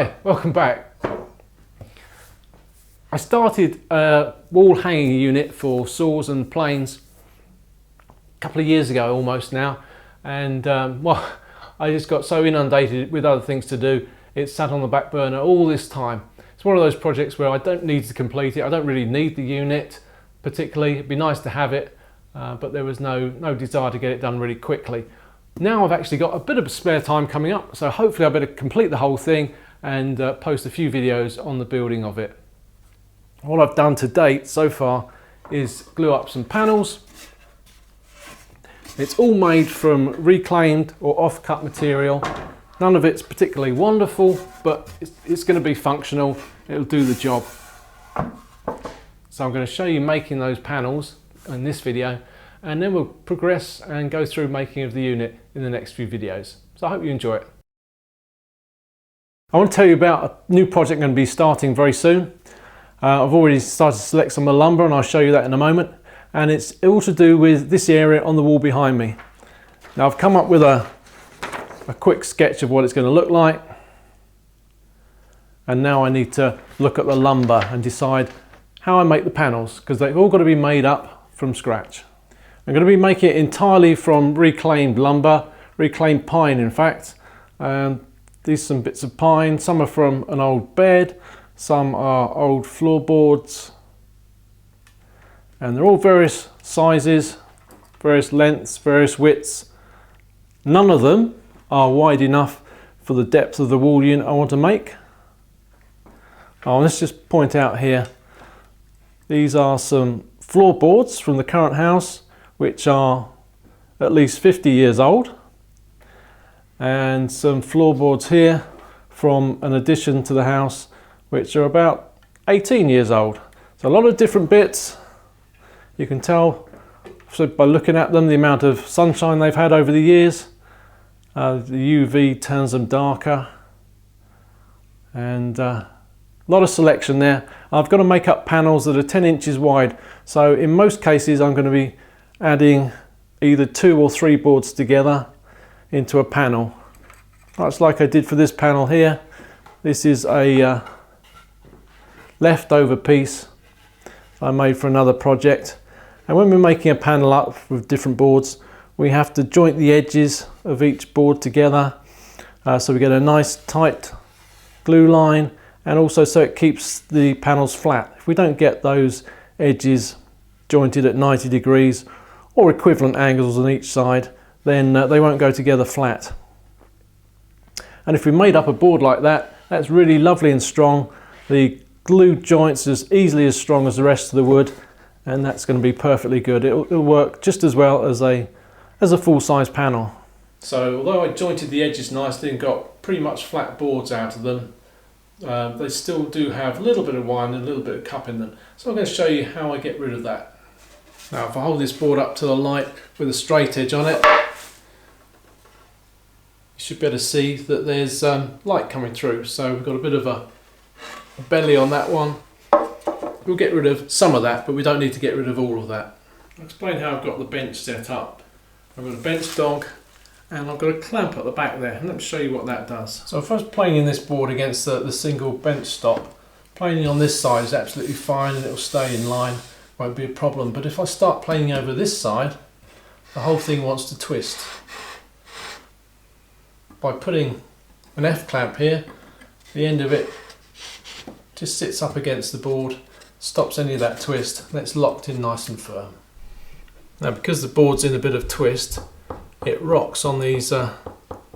Hi, welcome back. I started a wall hanging unit for saws and planes a couple of years ago almost now, and well, I just got so inundated with other things to do, it sat on the back burner all this time. It's one of those projects where I don't need to complete it. I don't really need the unit particularly. It'd be nice to have it, but there was no desire to get it done really quickly. Now I've actually got a bit of spare time coming up, so hopefully I better complete the whole thing and post a few videos on the building of it. What I've done to date so far is glue up some panels. It's all made from reclaimed or off-cut material. None of it's particularly wonderful, but it's going to be functional. It'll do the job. So I'm going to show you making those panels in this video, and then we'll progress and go through making of the unit in the next few videos. So I hope you enjoy it. I want to tell you about a new project I'm going to be starting very soon. I've already started to select some of the lumber, and I'll show you that in a moment. And it's all to do with this area on the wall behind me. Now I've come up with a quick sketch of what it's going to look like. And now I need to look at the lumber and decide how I make the panels, because they've all got to be made up from scratch. I'm going to be making it entirely from reclaimed lumber, reclaimed pine in fact. These are some bits of pine, some are from an old bed, some are old floorboards, and they're all various sizes, various lengths, various widths. None of them are wide enough for the depth of the wall unit I want to make. Let's just point out here, these are some floorboards from the current house, which are at least 50 years old, and some floorboards here from an addition to the house, which are about 18 years old. So a lot of different bits. You can tell by looking at them the amount of sunshine they've had over the years. The UV turns them darker, and a lot of selection there. I've got to make up panels that are 10 inches wide, so in most cases I'm going to be adding either 2 or 3 boards together into a panel. That's like I did for this panel here. This is a leftover piece I made for another project, and when we're making a panel up with different boards, we have to joint the edges of each board together, so we get a nice tight glue line, and also so it keeps the panels flat. If we don't get those edges jointed at 90 degrees or equivalent angles on each side, then they won't go together flat. And if we made up a board like that, that's really lovely and strong. The glue joints as easily as strong as the rest of the wood, and that's going to be perfectly good. It'll work just as well as a full-size panel. So although I jointed the edges nicely and got pretty much flat boards out of them, they still do have a little bit of wine and a little bit of cup in them. So I'm going to show you how I get rid of that. Now if I hold this board up to the light with a straight edge on it, you should be able to see that there's light coming through. So we've got a bit of a belly on that one. We'll get rid of some of that, but we don't need to get rid of all of that. I'll explain how I've got the bench set up. I've got a bench dog, and I've got a clamp at the back there, and let me show you what that does. So if I was planing this board against the single bench stop, planing on this side is absolutely fine and it'll stay in line, won't be a problem. But if I start planing over this side, the whole thing wants to twist. By putting an F clamp here, the end of it just sits up against the board, stops any of that twist, and it's locked in nice and firm. Now because the board's in a bit of twist, it rocks on these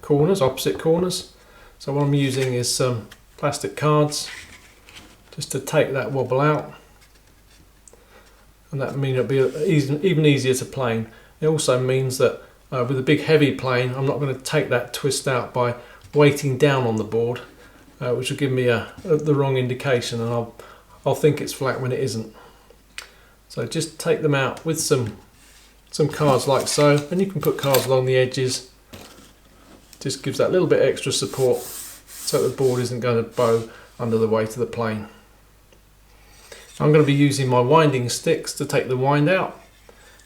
corners, opposite corners. So what I'm using is some plastic cards just to take that wobble out, and that means it'll be even easier to plane. It also means that with a big heavy plane, I'm not going to take that twist out by weighting down on the board, which will give me the wrong indication, and I'll think it's flat when it isn't. So just take them out with some cards like so, and you can put cards along the edges. Just gives that little bit extra support so the board isn't going to bow under the weight of the plane. I'm going to be using my winding sticks to take the wind out.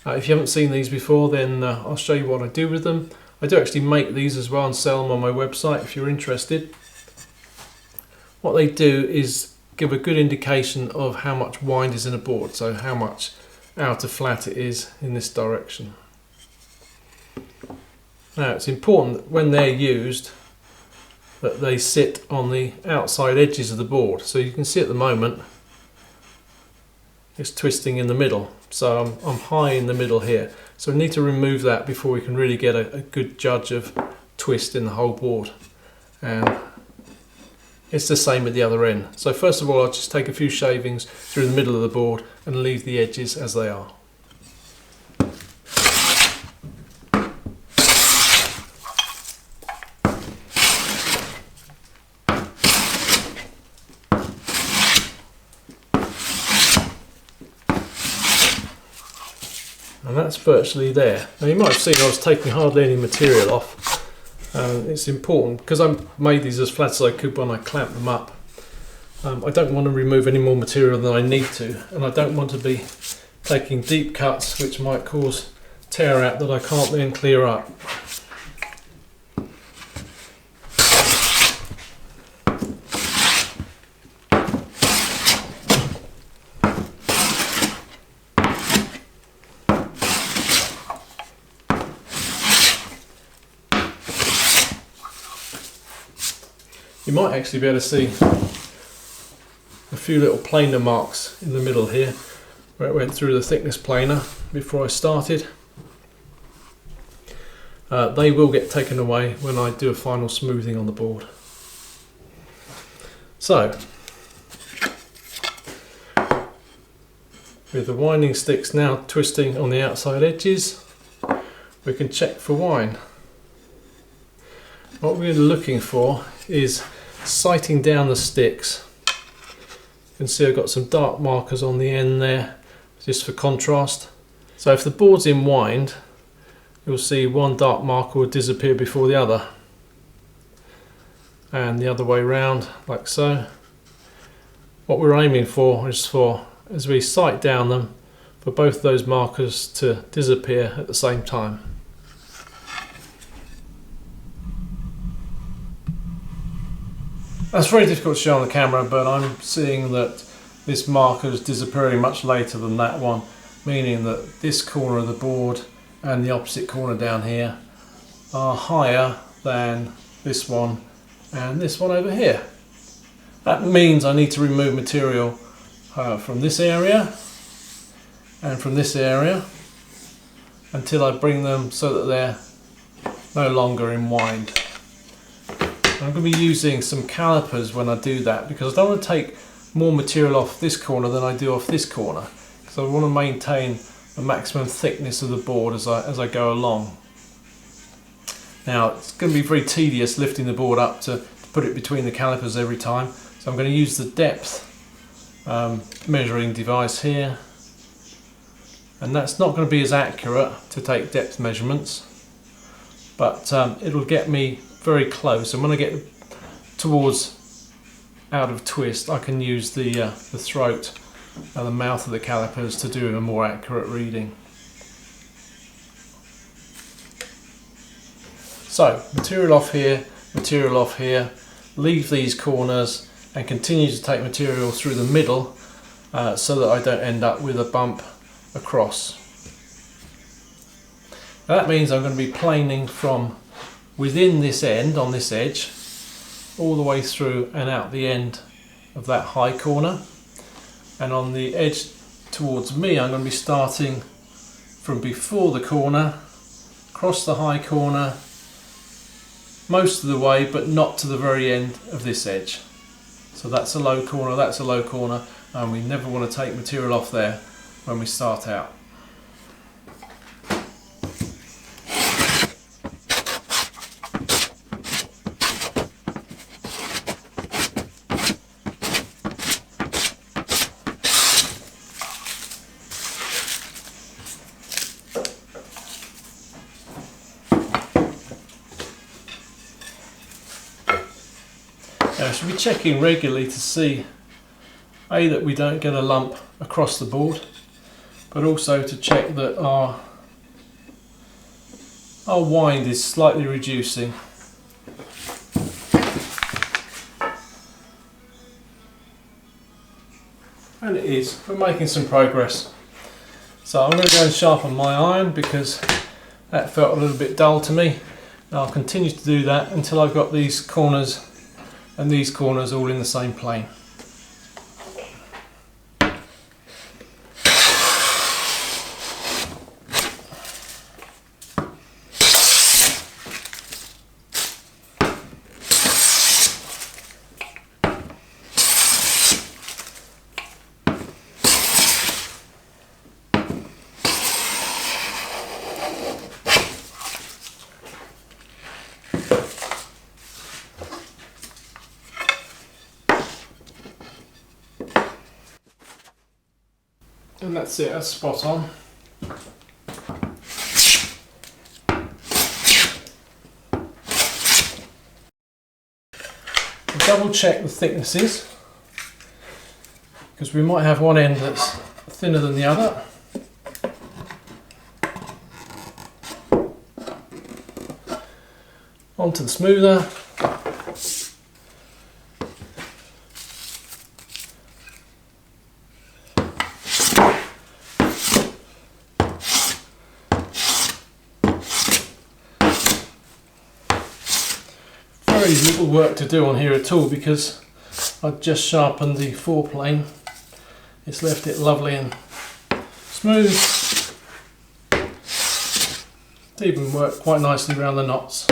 If you haven't seen these before, then I'll show you what I do with them. I do actually make these as well and sell them on my website if you're interested. what they do is give a good indication of how much wind is in a board, so how much outer flat it is in this direction. Now it's important that when they're used that they sit on the outside edges of the board. So you can see at the moment it's twisting in the middle, so I'm high in the middle here. So we need to remove that before we can really get a good judge of twist in the whole board. And it's the same at the other end. So first of all, I'll just take a few shavings through the middle of the board and leave the edges as they are. And that's virtually there. Now you might have seen I was taking hardly any material off. It's important because I made these as flat as I could when I clamped them up. I don't want to remove any more material than I need to, and I don't want to be taking deep cuts which might cause tear out that I can't then clear up. You might actually be able to see a few little planer marks in the middle here where it went through the thickness planer before I started. They will get taken away when I do a final smoothing on the board. So, with the winding sticks now twisting on the outside edges, we can check for wind. What we're looking for is sighting down the sticks. You can see I've got some dark markers on the end there just for contrast. So if the board's in wind, you'll see one dark marker will disappear before the other, and the other way round, like so. What we're aiming for is as we sight down them, for both those markers to disappear at the same time. That's very difficult to show on the camera, but I'm seeing that this marker is disappearing much later than that one, meaning that this corner of the board and the opposite corner down here are higher than this one and this one over here. That means I need to remove material from this area and from this area until I bring them so that they're no longer in wind. I'm going to be using some calipers when I do that, because I don't want to take more material off this corner than I do off this corner, because I want to maintain the maximum thickness of the board as I go along. Now it's going to be very tedious lifting the board up to put it between the calipers every time, so I'm going to use the depth measuring device here, and that's not going to be as accurate to take depth measurements, but it'll get me very close, and when I get towards out of twist I can use the throat and the mouth of the calipers to do a more accurate reading. So material off here, leave these corners and continue to take material through the middle so that I don't end up with a bump across. Now that means I'm going to be planing from within this end, on this edge, all the way through and out the end of that high corner, and on the edge towards me I'm going to be starting from before the corner, across the high corner, most of the way, but not to the very end of this edge. So that's a low corner, that's a low corner, and we never want to take material off there when we start out. Now I should be checking regularly to see that we don't get a lump across the board, but also to check that our wind is slightly reducing. And it is. We're making some progress. So I'm going to go and sharpen my iron because that felt a little bit dull to me. And I'll continue to do that until I've got these corners and these corners all in the same plane. And that's it, that's spot on. Double check the thicknesses because we might have one end that's thinner than the other. Onto the smoother. Very little work to do on here at all because I've just sharpened the foreplane. It's left it lovely and smooth. It's even worked quite nicely around the knots.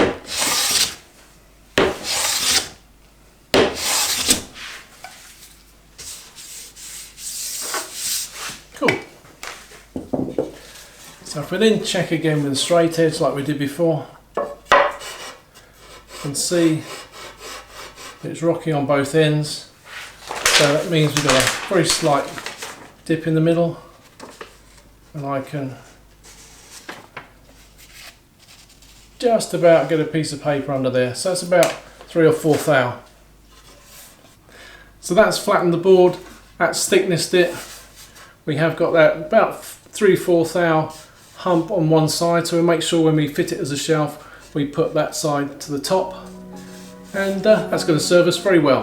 Cool. So if we then check again with a straight edge like we did before, can see it's rocking on both ends, so that means we've got a very slight dip in the middle, and I can just about get a piece of paper under there, so it's about 3 or 4 thou. So that's flattened the board, that's thicknessed it. We have got that about 3/4 thou hump on one side, so we make sure when we fit it as a shelf we put that side to the top, and that's going to serve us very well.